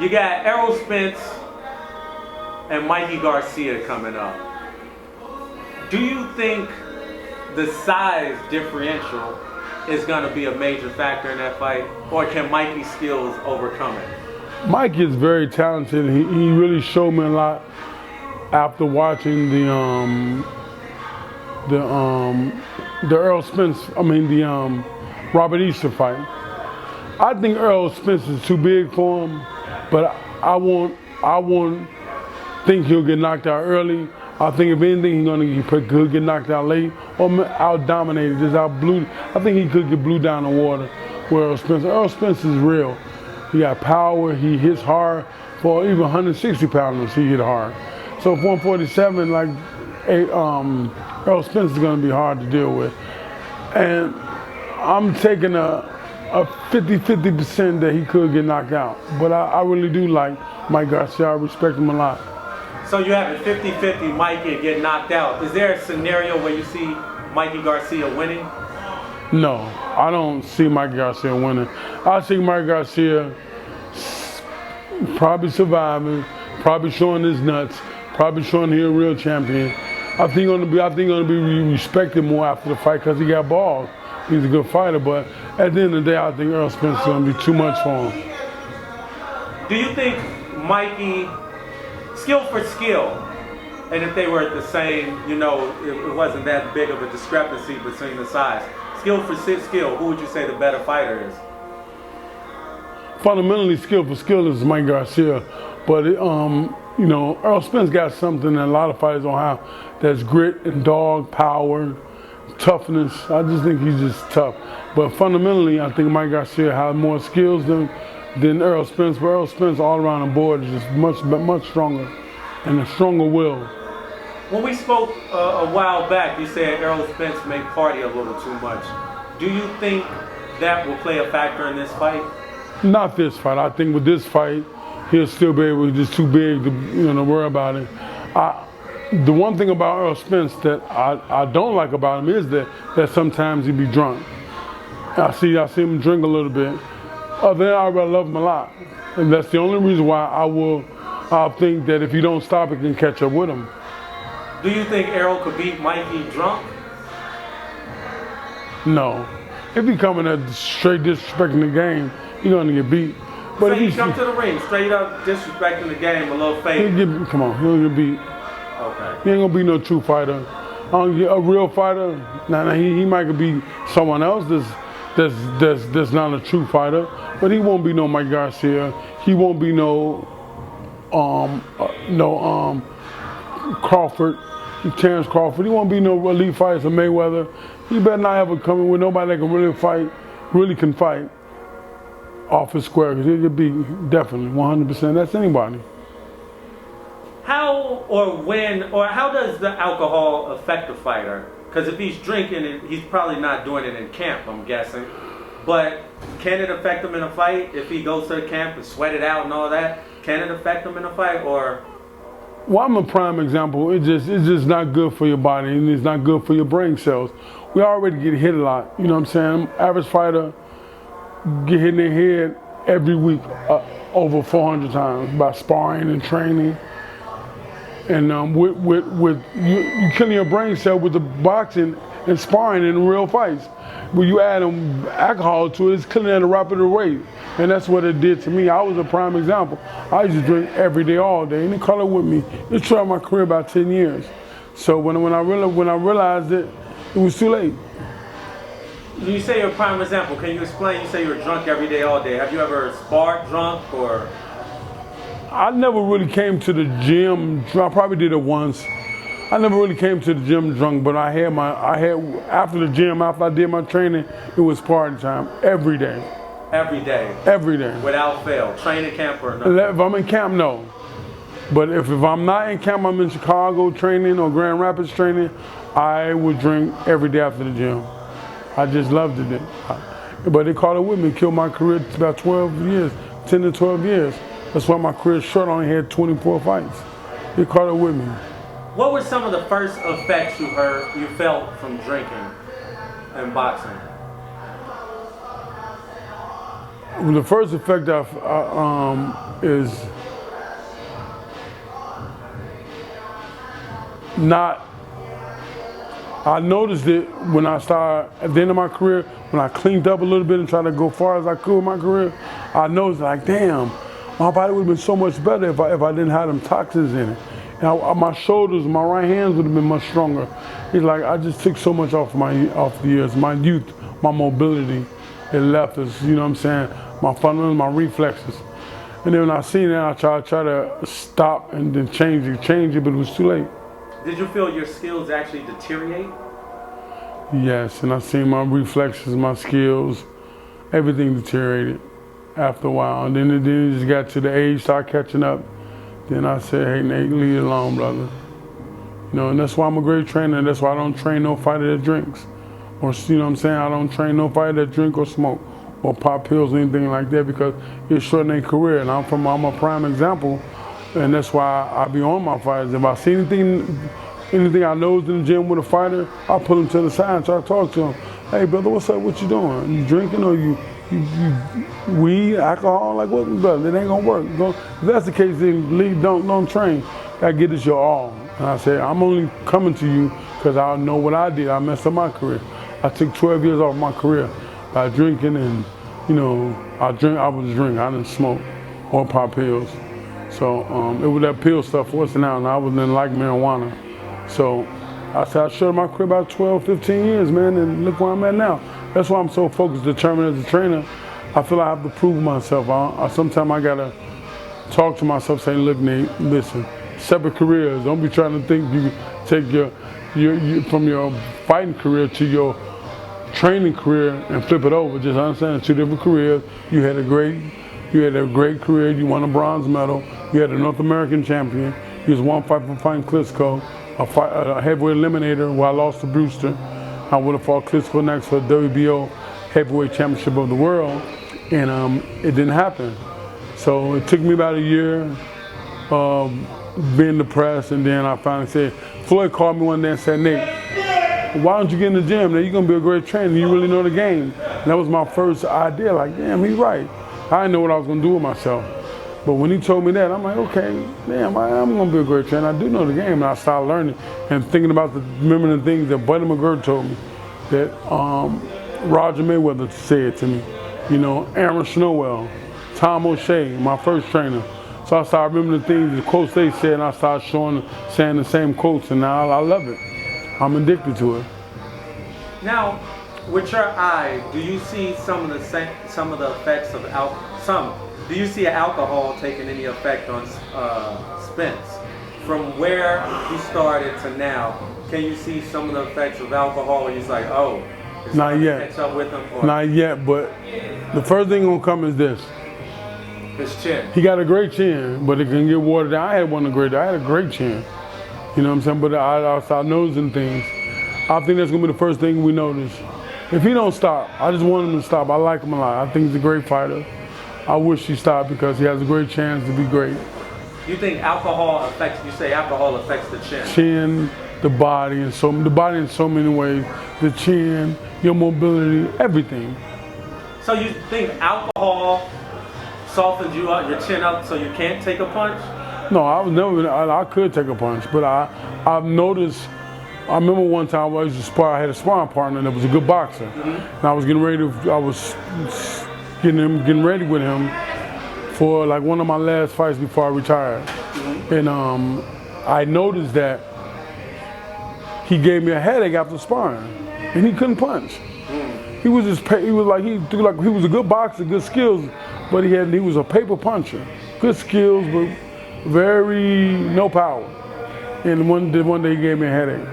You got Errol Spence and Mikey Garcia coming up. Do you think the size differential is going to be a major factor in that fight, or can Mikey's skills overcome it? Mike is very talented. He really showed me a lot after watching the Errol Spence. The Robert Easter fight. I think Errol Spence is too big for him, but I won't think he'll get knocked out early. I think if anything, he'll get knocked out late or out dominated, just out blue. I think he could get blew down the water with Errol Spence is real. He got power, he hits hard. For even 160 pounders, he hit hard. So if 147, like Errol Spence is gonna be hard to deal with. And I'm taking a 50% that he could get knocked out. But I really do like Mike Garcia. I respect him a lot. So you have it 50-50, Mikey get knocked out. Is there a scenario where you see Mikey Garcia winning? No, I don't see Mikey Garcia winning. I see Mike Garcia probably surviving, probably showing his nuts, probably showing he's a real champion. I think gonna be respected more after the fight because he got balls. He's a good fighter, but at the end of the day, I think Errol Spence is gonna be too much for him. Do you think Mikey, skill for skill, and if they were the same, it wasn't that big of a discrepancy between the size. Skill for skill, who would you say the better fighter is? Fundamentally, skill for skill is Mike Garcia, but Errol Spence got something that a lot of fighters don't have. That's grit and dog power, toughness. I just think he's just tough. But fundamentally, I think Mike Garcia has more skills than Errol Spence. But Errol Spence all around the board is just much stronger and a stronger will. When we spoke a while back, you said Errol Spence may party a little too much. Do you think that will play a factor in this fight? Not this fight. I think with this fight, he'll still be able. He's just too big to worry about it. The one thing about Errol Spence that I don't like about him is that sometimes he be drunk. I see him drink a little bit. Other than that, I really love him a lot, and that's the only reason why I'll think that if he don't stop, it can catch up with him. Do you think Errol could beat Mikey drunk? No. If he coming at straight disrespecting the game, he's gonna get beat. But so if he come to the ring straight up disrespecting the game, a little fake. Come on, he'll get beat. Okay. He ain't gonna be no true fighter. A real fighter. He might be someone else that's not a true fighter, but he won't be no Mike Garcia. He won't be no Crawford, Terrence Crawford. He won't be no elite fighter, Mayweather. He better not ever come in with nobody that can really can fight off his square, because he'll be definitely 100%. That's anybody. How or when or how does the alcohol affect a fighter? Because if he's drinking, he's probably not doing it in camp, I'm guessing. But can it affect him in a fight if he goes to the camp and sweat it out and all that? Can it affect him in a fight or? Well, I'm a prime example. It's just not good for your body, and it's not good for your brain cells. We already get hit a lot. You know what I'm saying? Average fighter get hit in their head every week over 400 times by sparring and training. And with you killing your brain cell with the boxing and sparring in real fights. When you add alcohol to it, it's killing at a rapid rate. And that's what it did to me. I was a prime example. I used to drink every day, all day, and they caught up with me. It throughout my career about 10 years. So when I realized it, it was too late. You say you're a prime example. Can you explain? You say you were drunk every day, all day. Have you ever sparred drunk or? I never really came to the gym. I probably did it once. I never really came to the gym drunk, but I had after the gym, after I did my training, it was party time every day. Every day? Every day. Without fail? Training camp or nothing? If I'm in camp, no. But if I'm not in camp, I'm in Chicago training or Grand Rapids training, I would drink every day after the gym. I just loved it. But they caught it with me, killed my career about 12 years, 10 to 12 years. That's why my career short. I only had 24 fights. They caught it with me. What were some of the first effects you felt from drinking and boxing? The first effect is not. I noticed it when I started at the end of my career, when I cleaned up a little bit and tried to go far as I could with my career. I noticed like, damn, my body would have been so much better if I didn't have them toxins in it. And my shoulders, my right hands would have been much stronger. It's like I just took so much off the years, my youth, my mobility. It left us, you know what I'm saying? My fundamentals, my reflexes. And then when I seen that, I tried to stop and then change it, but it was too late. Did you feel your skills actually deteriorate? Yes, and I seen my reflexes, my skills, everything deteriorated after a while. And then it just got to the age, started catching up. Then I said, hey, Nate, leave it alone, brother. You know, and that's why I'm a great trainer. And that's why I don't train no fighter that drinks. Or, you know what I'm saying? I don't train no fighter that drink or smoke or pop pills or anything like that, because it shorten their career. And I'm a prime example. And that's why I be on my fighters. If I see anything I know is in the gym with a fighter, I'll pull him to the side and try to talk to him. Hey, brother, what's up? What you doing? You drinking or you weed, alcohol? Like, what, brother? It ain't gonna work. If that's the case, then leave. Don't train. Gotta get this your all. And I said, I'm only coming to you because I know what I did. I messed up my career. I took 12 years off my career by drinking, and you know, I was drinking. I didn't smoke or pop pills. So it was that pill stuff was now, and I didn't like marijuana. So I said I shut my career about 12, 15 years, man, and look where I'm at now. That's why I'm so focused, determined as a trainer. I feel I have to prove myself. Sometimes I gotta talk to myself, saying, look, Nate, listen, separate careers. Don't be trying to think you take your from your fighting career to your training career and flip it over. Just understand it's two different careers. You had a great career. You won a bronze medal. You had a North American champion. You was one fight from fighting Klitschko, a heavyweight eliminator where I lost to Brewster. I would have fought Klitschko next for the WBO heavyweight championship of the world, and it didn't happen. So it took me about a year being depressed, and then I finally said, Floyd called me one day and said, Nate, why don't you get in the gym? Now you're gonna be a great trainer. You really know the game. And that was my first idea. Like, damn, he's right. I didn't know what I was gonna do with myself. But when he told me that, I'm like, okay, damn, I'm gonna be a great trainer. I do know the game, and I started learning and thinking about remembering the things that Buddy McGirt told me, that Roger Mayweather said to me, you know, Aaron Snowell, Tom O'Shea, my first trainer. So I started remembering the things, the quotes they said, and I started saying the same quotes, and now I love it. I'm addicted to it. Now, with your eye, do you see some of the effects of alcohol? Do you see alcohol taking any effect on Spence? From where he started to now, can you see some of the effects of alcohol? And he's like, oh, it's not yet. Catch up with him? Or? Not yet, but the first thing gonna come is this. His chin. He got a great chin, but it can get watered down. I had a great chin. You know what I'm saying? But I start noticing things. I think that's gonna be the first thing we notice. If he don't stop, I just want him to stop. I like him a lot. I think he's a great fighter. I wish he stopped because he has a great chance to be great. You think alcohol affects the chin? Chin, the body in so many ways. The chin, your mobility, everything. So you think alcohol softens you up, your chin up, so you can't take a punch? No, I could take a punch, but I've noticed. I remember one time I used to spar. I had a sparring partner that was a good boxer, and I was getting ready with him for like one of my last fights before I retired, and I noticed that he gave me a headache after sparring, and he couldn't punch. He was a good boxer, good skills, but he was a paper puncher, good skills, but no power. And one day he gave me a headache.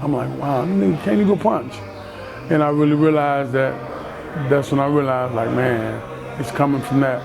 I'm like, wow, can't even go punch. And I really realized that's when I realized, like, man, it's coming from that.